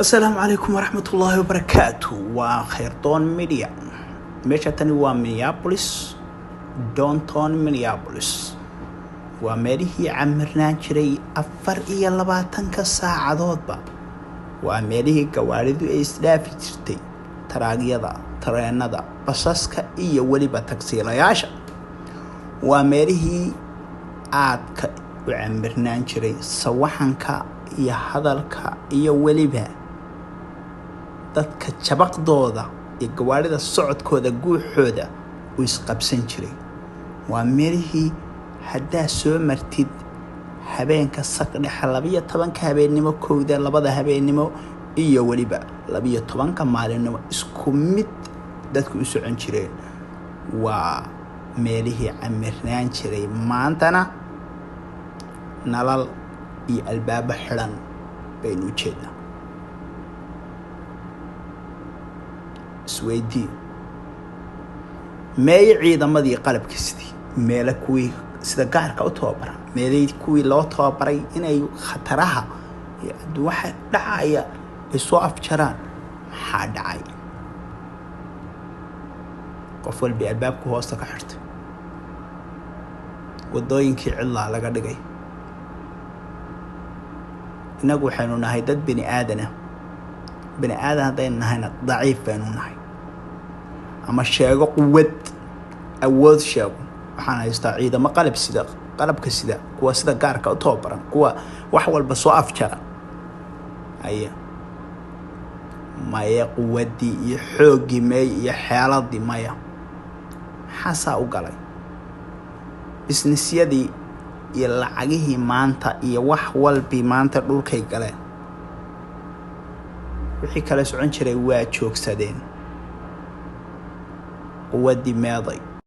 السلام عليكم ورحمة الله وبركاته وخير دون ميديا ميشتني ومينيابوليس دونتون مينيابوليس وميريه عمرنا جري أفر إيا لباتنك ساعة دوضبا وميريه قواردو إسلافي جرتي تراغيضا تريندا بساسك إيا وليبا تكسيلا ياشا وميريه آدك وعمرنا جري سوحنك إيا هذالك إيا وليبا dadka jabaqdooda iyo gawaarida socodkooda guuxooda uu isqabsan jiray waa meelihii haddaa soo martid habeenka saqdhexa 12 habeenimo kowda labada habeenimo iyo waliba 12 maalinimo isku mid dadku u socon jireen waa meelihii camirnaan jiray maantana nalal iyo albaab xiran baynu u jeednaa سويدي ماي ciidamadii qalabkiisii meela kuwii sida gaarka u tababaran meelay kuwii loo tababaray inay khataraha iyo waxa dhacaya isoo afjaraan maxaa dhacay qof walba albaabku hoosta ka xirtay wadooyinkii cillaa laga dhigay inagu waxaynu nahay dad bini aadana bini aadan hadaynu nahayna daciif baynu nahay ama sheego quwad awood sheego waxaan haystaa ciidamo qalabka sida kuwa sida gaarka u tababaran kuwa wax walba soo afjara maya quwadii iyo xoogii may iyo xeeladii maya xasaa u galay businessyadii iyo lacagihii maanta iyo wax walbii maanta dhulkay galeen wixii kala socon jiray waa joogsadeen quwadii meeday